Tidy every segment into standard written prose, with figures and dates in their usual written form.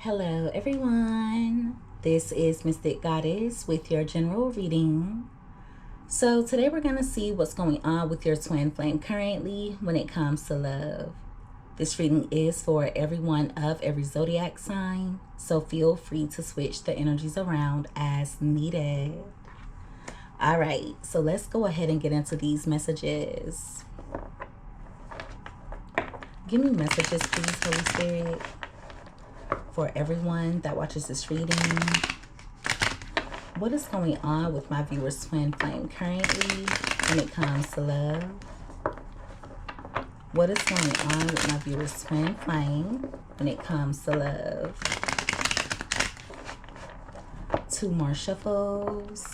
Hello everyone, this is Mystic Goddess with your general reading. So today we're going to see what's going on with your twin flame currently when it comes to love. This reading is for everyone of every zodiac sign, so feel free to switch the energies around as needed. Alright, so let's go ahead and get into these messages. Give me messages please, Holy Spirit, for everyone that watches this reading. What is going on with my viewer's twin flame currently when it comes to love? What is going on with my viewer's twin flame when it comes to love? 2 more shuffles.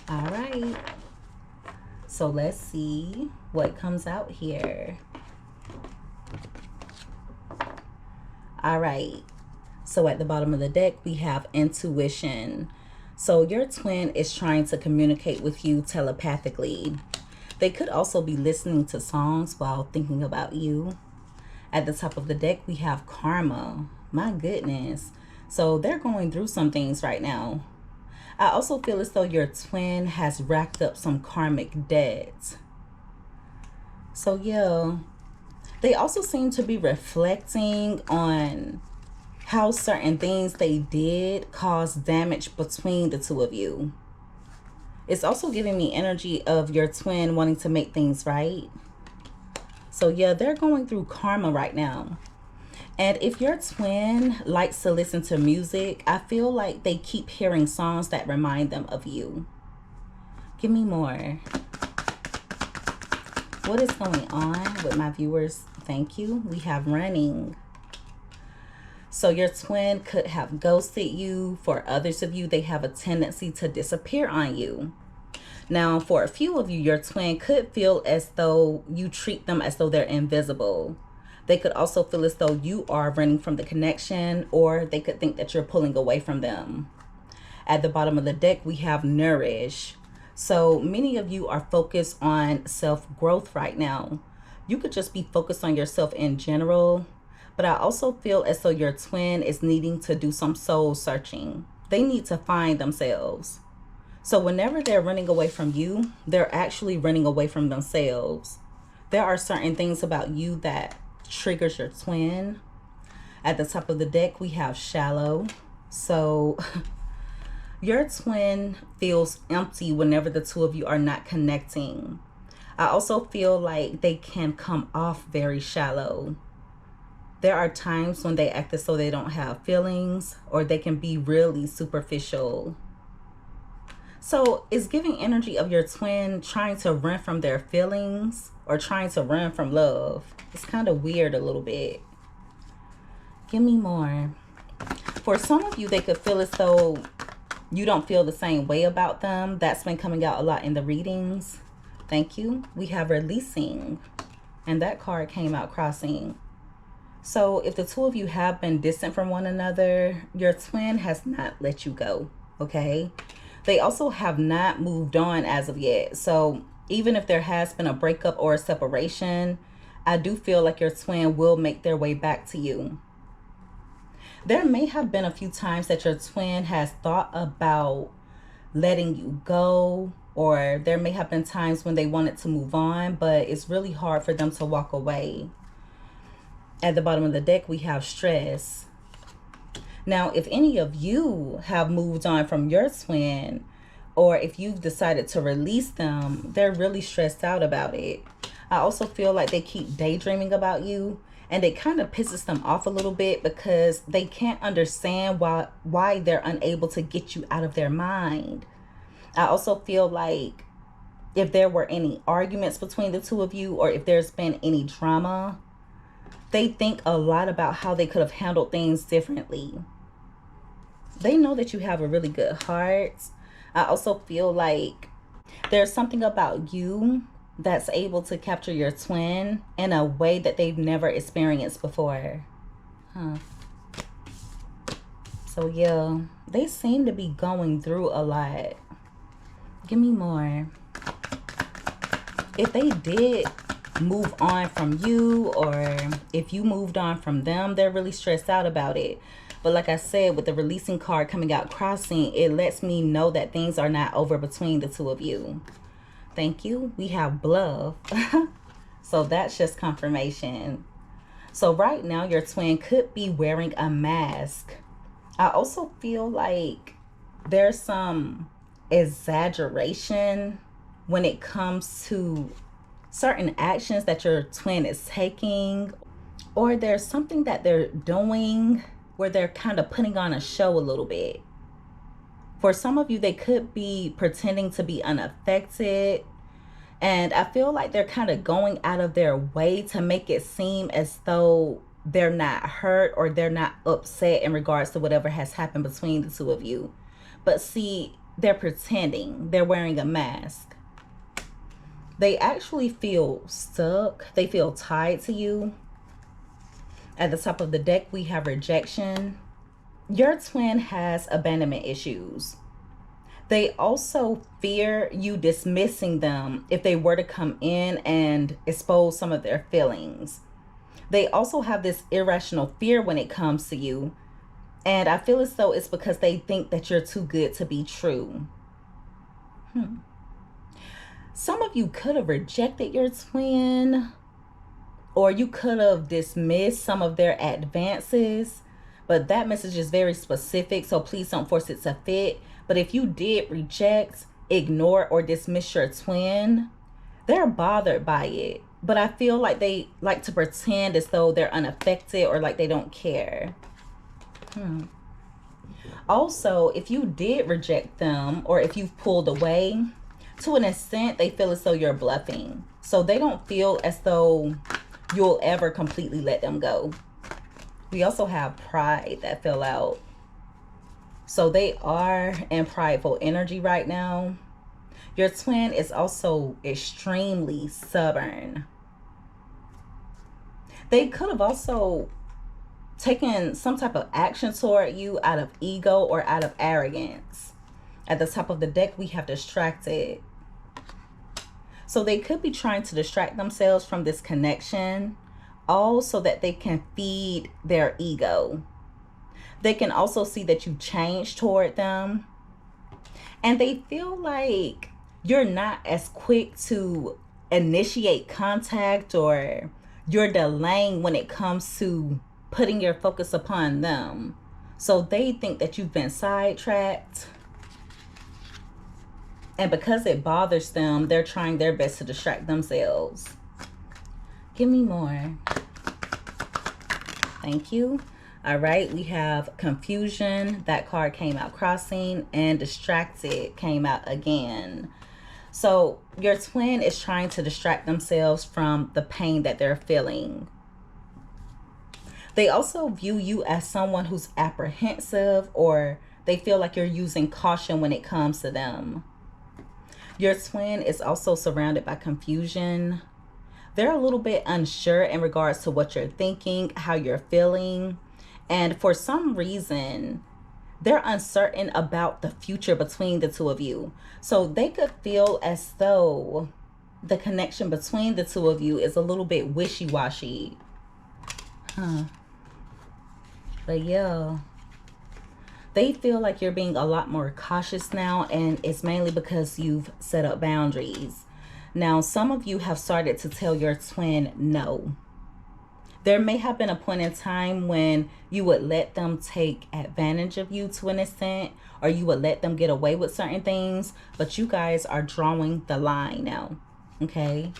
All right. So let's see what comes out here. All right. So at the bottom of the deck, we have intuition. So your twin is trying to communicate with you telepathically. They could also be listening to songs while thinking about you. At the top of the deck, we have karma. My goodness. So they're going through some things right now. I also feel as though your twin has racked up some karmic debt. So yeah, they also seem to be reflecting on how certain things they did cause damage between the two of you. It's also giving me energy of your twin wanting to make things right. So yeah, they're going through karma right now. And if your twin likes to listen to music, I feel like they keep hearing songs that remind them of you. Give me more. What is going on with my viewers? Thank you. We have running. So your twin could have ghosted you. For others of you, they have a tendency to disappear on you. Now, for a few of you, your twin could feel as though you treat them as though they're invisible. They could also feel as though you are running from the connection, or they could think that you're pulling away from them. At the bottom of the deck, we have nourish. So many of you are focused on self-growth right now. You could just be focused on yourself in general, but I also feel as though your twin is needing to do some soul searching. They need to find themselves. So whenever they're running away from you, they're actually running away from themselves. There are certain things about you that triggers your twin. At the top of the deck, we have shallow. So your twin feels empty whenever the two of you are not connecting. I also feel like they can come off very shallow. There are times when they act as though they don't have feelings, or they can be really superficial. So it's giving energy of your twin trying to run from their feelings or trying to run from love. It's kind of weird a little bit. Give me more. For some of you, they could feel as though you don't feel the same way about them. That's been coming out a lot in the readings. Thank you. We have releasing, and that card came out crossing. So if the two of you have been distant from one another, your twin has not let you go, okay? They also have not moved on as of yet. So even if there has been a breakup or a separation, I do feel like your twin will make their way back to you. There may have been a few times that your twin has thought about letting you go, or there may have been times when they wanted to move on, but it's really hard for them to walk away. At the bottom of the deck, we have stress. Now, if any of you have moved on from your twin, or if you've decided to release them, they're really stressed out about it. I also feel like they keep daydreaming about you, and it kind of pisses them off a little bit because they can't understand why they're unable to get you out of their mind. I also feel like if there were any arguments between the two of you, or if there's been any drama, they think a lot about how they could have handled things differently. They know that you have a really good heart. I also feel like there's something about you that's able to capture your twin in a way that they've never experienced before. So yeah, they seem to be going through a lot. Give me more. If they did move on from you, or if you moved on from them, they're really stressed out about it. But like I said, with the releasing card coming out crossing, it lets me know that things are not over between the two of you. Thank you. We have bluff. So that's just confirmation. So right now, your twin could be wearing a mask. I also feel like there's some exaggeration when it comes to certain actions that your twin is taking, or there's something that they're doing where they're kind of putting on a show a little bit. For some of you, they could be pretending to be unaffected, and I feel like they're kind of going out of their way to make it seem as though they're not hurt or they're not upset in regards to whatever has happened between the two of you. But see, they're pretending. They're wearing a mask. They actually feel stuck. They feel tied to you. At the top of the deck, we have rejection. Your twin has abandonment issues. They also fear you dismissing them if they were to come in and expose some of their feelings. They also have this irrational fear when it comes to you. And I feel as though it's because they think that you're too good to be true. Some of you could have rejected your twin, or you could have dismissed some of their advances. But that message is very specific, so please don't force it to fit. But if you did reject, ignore, or dismiss your twin, they're bothered by it. But I feel like they like to pretend as though they're unaffected or like they don't care. Also, if you did reject them, or if you've pulled away, to an extent, they feel as though you're bluffing. So they don't feel as though you'll ever completely let them go. We also have pride that fell out. So they are in prideful energy right now. Your twin is also extremely stubborn. They could have also taken some type of action toward you out of ego or out of arrogance. At the top of the deck, we have distracted. So they could be trying to distract themselves from this connection, all so that they can feed their ego. They can also see that you changed toward them. And they feel like you're not as quick to initiate contact, or you're delaying when it comes to putting your focus upon them. So they think that you've been sidetracked. And because it bothers them, they're trying their best to distract themselves. Give me more. Thank you. All right, we have confusion. That card came out crossing, and distracted came out again. So your twin is trying to distract themselves from the pain that they're feeling. They also view you as someone who's apprehensive, or they feel like you're using caution when it comes to them. Your twin is also surrounded by confusion. They're a little bit unsure in regards to what you're thinking, how you're feeling. And for some reason, they're uncertain about the future between the two of you. So they could feel as though the connection between the two of you is a little bit wishy-washy. But yeah, they feel like you're being a lot more cautious now, and it's mainly because you've set up boundaries. Now, some of you have started to tell your twin no. There may have been a point in time when you would let them take advantage of you to an extent, or you would let them get away with certain things, but you guys are drawing the line now, okay?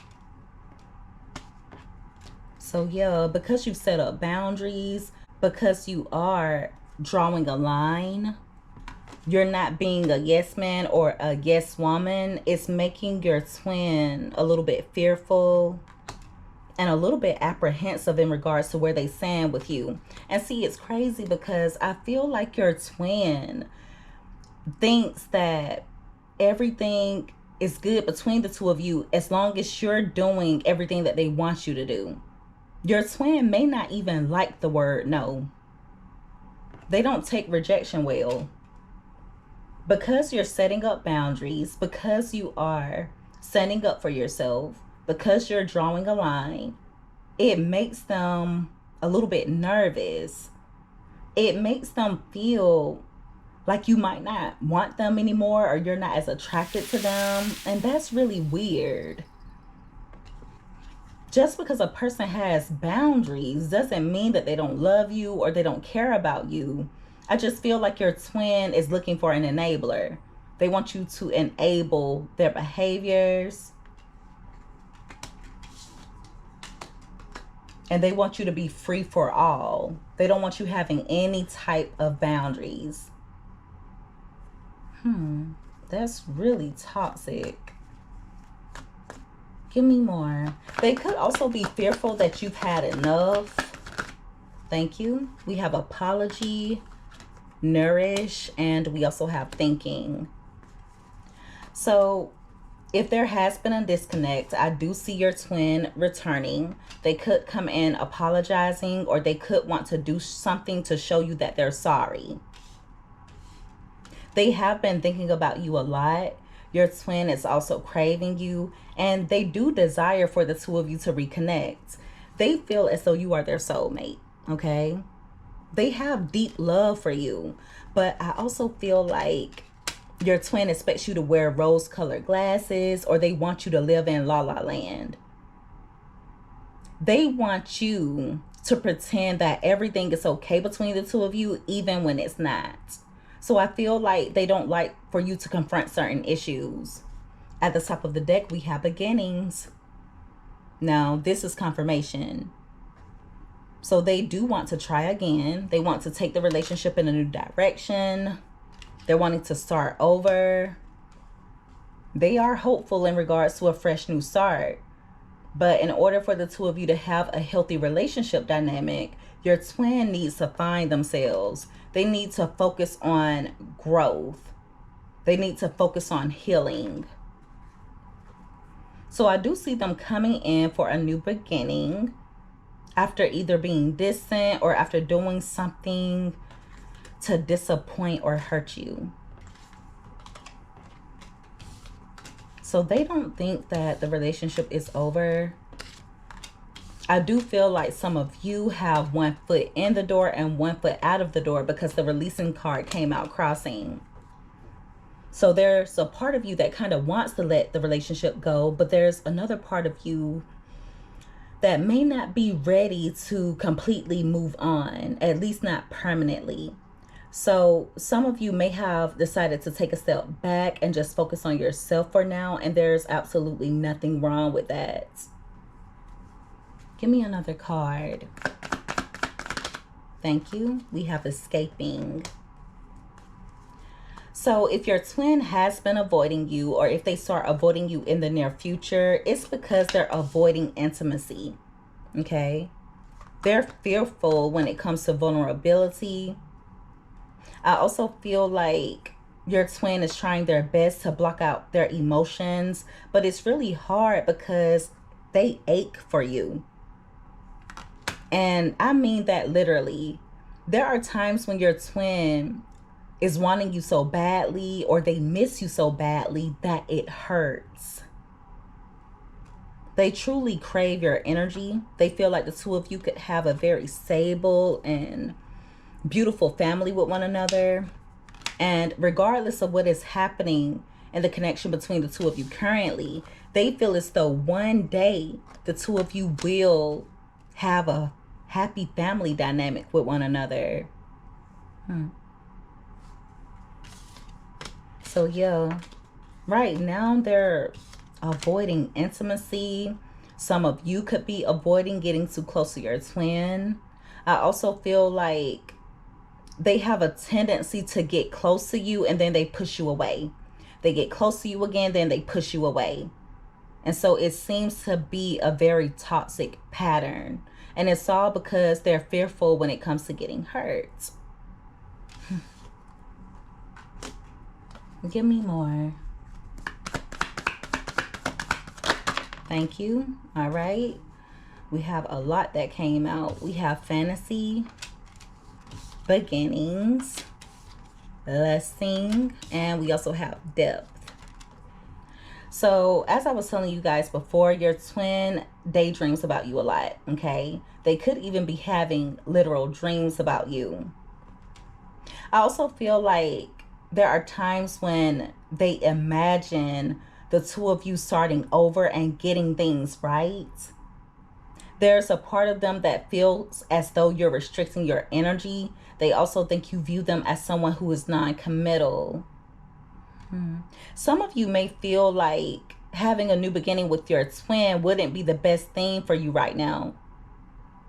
So yeah, because you've set up boundaries, because you are drawing a line, you're not being a yes man or a yes woman. It's making your twin a little bit fearful and a little bit apprehensive in regards to where they stand with you. And see, it's crazy because I feel like your twin thinks that everything is good between the two of you as long as you're doing everything that they want you to do. Your twin may not even like the word no. They don't take rejection well. Because you're setting up boundaries, because you are standing up for yourself, because you're drawing a line, it makes them a little bit nervous. It makes them feel like you might not want them anymore, or you're not as attracted to them. And that's really weird. Just because a person has boundaries doesn't mean that they don't love you or they don't care about you. I just feel like your twin is looking for an enabler. They want you to enable their behaviors. And they want you to be free for all. They don't want you having any type of boundaries. That's really toxic. Give me more. They could also be fearful that you've had enough. Thank you. We have apology, nourish, and we also have thinking. So if there has been a disconnect, I do see your twin returning. They could come in apologizing, or they could want to do something to show you that they're sorry. They have been thinking about you a lot. Your twin is also craving you, and they do desire for the two of you to reconnect. They feel as though you are their soulmate, okay? They have deep love for you, but I also feel like your twin expects you to wear rose-colored glasses, or they want you to live in La La Land. They want you to pretend that everything is okay between the two of you, even when it's not. So I feel like they don't like for you to confront certain issues. At the top of the deck, we have beginnings. Now, this is confirmation. So they do want to try again. They want to take the relationship in a new direction. They're wanting to start over. They are hopeful in regards to a fresh new start. But in order for the two of you to have a healthy relationship dynamic, your twin needs to find themselves. They need to focus on growth. They need to focus on healing. So I do see them coming in for a new beginning after either being distant or after doing something to disappoint or hurt you. So they don't think that the relationship is over. I do feel like some of you have one foot in the door and one foot out of the door, because the releasing card came out crossing. So there's a part of you that kind of wants to let the relationship go, but there's another part of you that may not be ready to completely move on, at least not permanently. So some of you may have decided to take a step back and just focus on yourself for now, and there's absolutely nothing wrong with that. Give me another card. Thank you. We have escaping. So if your twin has been avoiding you, or if they start avoiding you in the near future, it's because they're avoiding intimacy, okay? They're fearful when it comes to vulnerability. I also feel like your twin is trying their best to block out their emotions, but it's really hard because they ache for you. And I mean that literally. There are times when your twin is wanting you so badly, or they miss you so badly that it hurts. They truly crave your energy. They feel like the two of you could have a very stable and beautiful family with one another. And regardless of what is happening in the connection between the two of you currently, they feel as though one day the two of you will have a happy family dynamic with one another. So yeah, right now they're avoiding intimacy. Some of you could be avoiding getting too close to your twin. I also feel like they have a tendency to get close to you and then they push you away. They get close to you again, then they push you away. And so it seems to be a very toxic pattern. And it's all because they're fearful when it comes to getting hurt. Give me more. Thank you. All right. We have a lot that came out. We have fantasy, beginnings, lusting, and we also have depth. So as I was telling you guys before, your twin daydreams about you a lot, okay? They could even be having literal dreams about you. I also feel like there are times when they imagine the two of you starting over and getting things right. There's a part of them that feels as though you're restricting your energy. They also think you view them as someone who is non-committal. Some of you may feel like having a new beginning with your twin wouldn't be the best thing for you right now.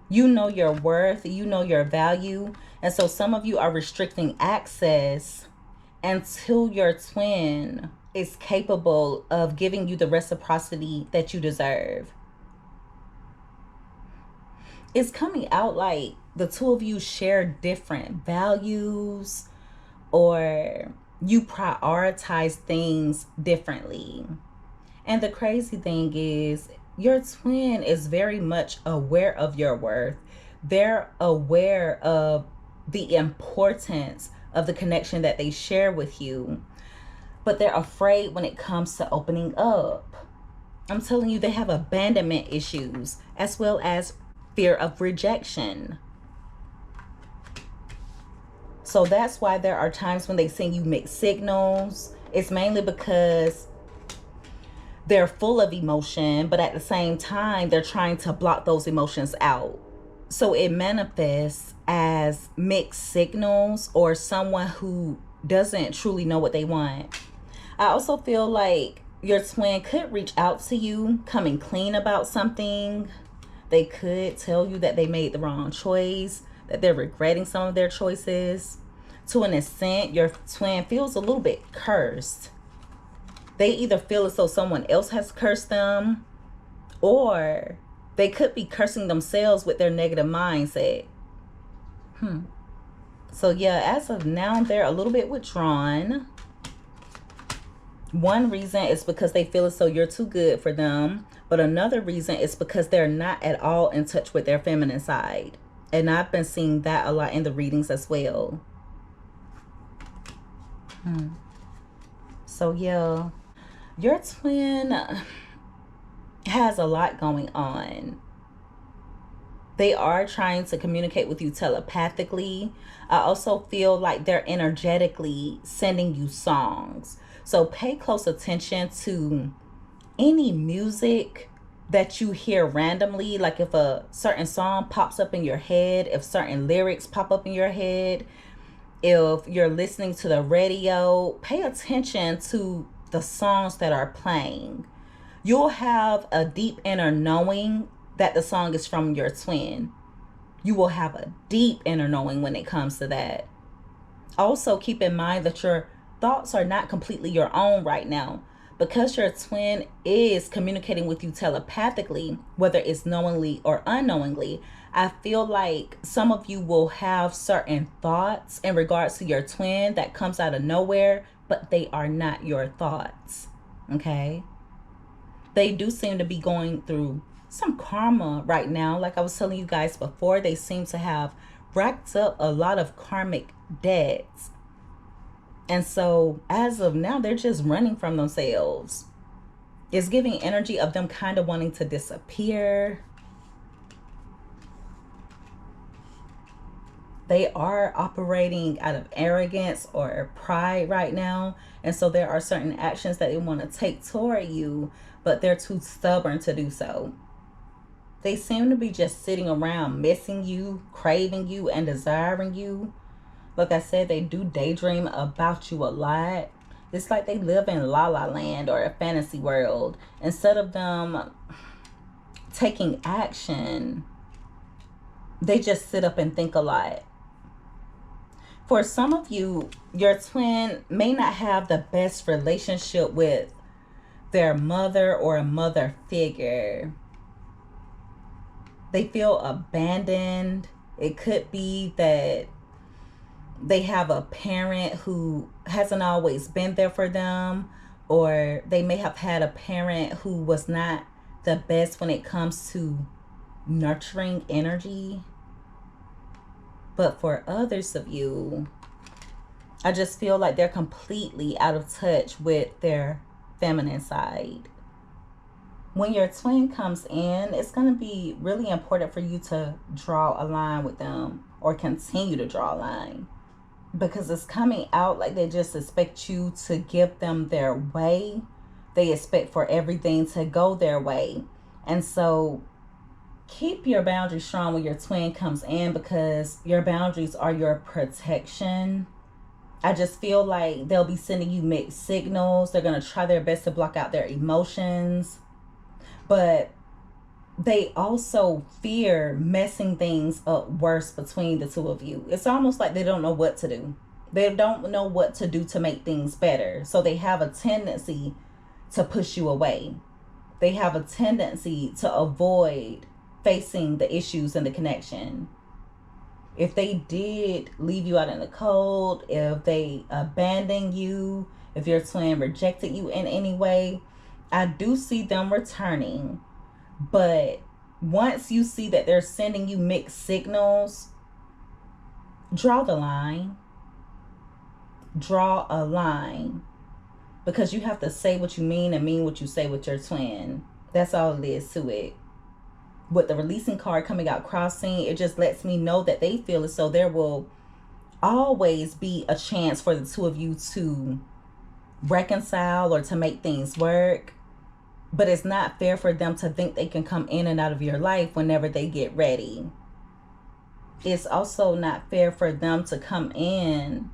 You know your worth, you know your value, and so some of you are restricting access until your twin is capable of giving you the reciprocity that you deserve. It's coming out like the two of you share different values, or you prioritize things differently. And the crazy thing is, your twin is very much aware of your worth. They're aware of the importance of the connection that they share with you, but they're afraid when it comes to opening up. I'm telling you, they have abandonment issues as well as fear of rejection. So that's why there are times when they send you mixed signals. It's mainly because they're full of emotion, but at the same time, they're trying to block those emotions out. So it manifests as mixed signals or someone who doesn't truly know what they want. I also feel like your twin could reach out to you, coming clean about something. They could tell you that they made the wrong choice, that they're regretting some of their choices. To an extent, your twin feels a little bit cursed. They either feel as though someone else has cursed them, or they could be cursing themselves with their negative mindset. So yeah, as of now, they're a little bit withdrawn. One reason is because they feel as though you're too good for them. But another reason is because they're not at all in touch with their feminine side. And I've been seeing that a lot in the readings as well. So yeah, your twin has a lot going on. They are trying to communicate with you telepathically. I also feel like they're energetically sending you songs. So pay close attention to any music that you hear randomly. Like if a certain song pops up in your head, if certain lyrics pop up in your head, if you're listening to the radio, pay attention to the songs that are playing. You'll have a deep inner knowing that the song is from your twin. You will have a deep inner knowing when it comes to that. Also, keep in mind that your thoughts are not completely your own right now. Because your twin is communicating with you telepathically, whether it's knowingly or unknowingly, I feel like some of you will have certain thoughts in regards to your twin that comes out of nowhere, but they are not your thoughts. Okay? They do seem to be going through some karma right now. Like I was telling you guys before, they seem to have racked up a lot of karmic debts. And so as of now, they're just running from themselves. It's giving energy of them kind of wanting to disappear. They are operating out of arrogance or pride right now. And so there are certain actions that they want to take toward you, but they're too stubborn to do so. They seem to be just sitting around missing you, craving you, and desiring you. Like I said, they do daydream about you a lot. It's like they live in La La Land or a fantasy world. Instead of them taking action, they just sit up and think a lot. For some of you, your twin may not have the best relationship with their mother or a mother figure. They feel abandoned. It could be that they have a parent who hasn't always been there for them, or they may have had a parent who was not the best when it comes to nurturing energy. But for others of you, I just feel like they're completely out of touch with their feminine side. When your twin comes in, it's going to be really important for you to draw a line with them, or continue to draw a line, because it's coming out like they just expect you to give them their way. They expect for everything to go their way. And so keep your boundaries strong when your twin comes in, because your boundaries are your protection. I just feel like they'll be sending you mixed signals. They're going to try their best to block out their emotions. But they also fear messing things up worse between the two of you. It's almost like they don't know what to do. They don't know what to do to make things better. So they have a tendency to push you away. They have a tendency to avoid facing the issues in the connection. If they did leave you out in the cold, if they abandoned you, if your twin rejected you in any way, I do see them returning. But once you see that they're sending you mixed signals, draw the line. Draw a line. Because you have to say what you mean and mean what you say with your twin. That's all it is to it. With the releasing card coming out crossing, it just lets me know that they feel as though there will always be a chance for the two of you to reconcile or to make things work. But it's not fair for them to think they can come in and out of your life whenever they get ready. It's also not fair for them to come in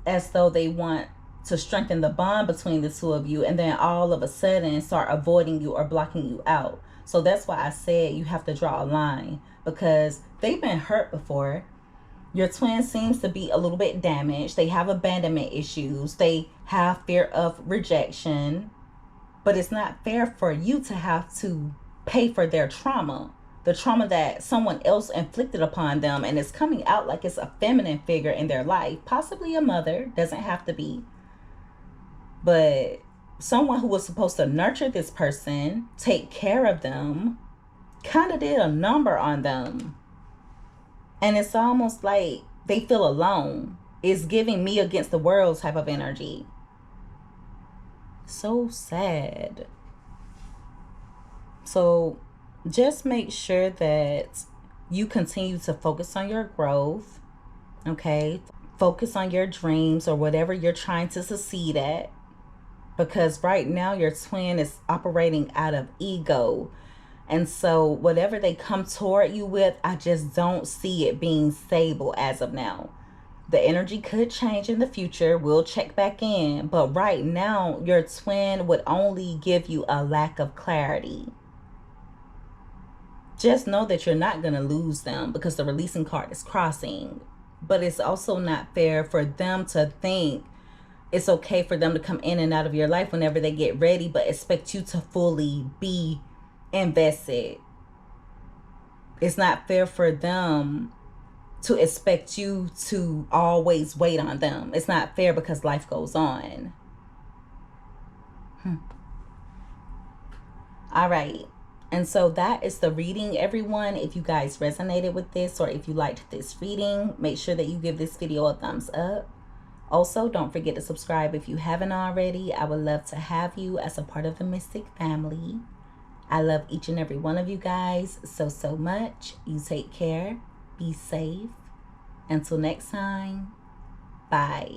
as though they want to strengthen the bond between the two of you, and then all of a sudden start avoiding you or blocking you out. So that's why I said you have to draw a line, because they've been hurt before. Your twin seems to be a little bit damaged. They have abandonment issues. They have fear of rejection. But it's not fair for you to have to pay for their trauma. The trauma that someone else inflicted upon them. And it's coming out like it's a feminine figure in their life. Possibly a mother. Doesn't have to be. But someone who was supposed to nurture this person, take care of them, kind of did a number on them. And it's almost like they feel alone. It's giving me against the world type of energy. So sad. So just make sure that you continue to focus on your growth. Okay? Focus on your dreams or whatever you're trying to succeed at. Because right now your twin is operating out of ego. And so whatever they come toward you with, I just don't see it being stable as of now. The energy could change in the future. We'll check back in. But right now, your twin would only give you a lack of clarity. Just know that you're not going to lose them, because the releasing card is crossing. But it's also not fair for them to think it's okay for them to come in and out of your life whenever they get ready, but expect you to fully be invested. It's not fair for them to expect you to always wait on them. It's not fair, because life goes on. All right. And so that is the reading, everyone. If you guys resonated with this, or if you liked this reading, make sure that you give this video a thumbs up. Also, don't forget to subscribe if you haven't already. I would love to have you as a part of the Mystic family. I love each and every one of you guys so much. You take care. Be safe. Until next time, bye.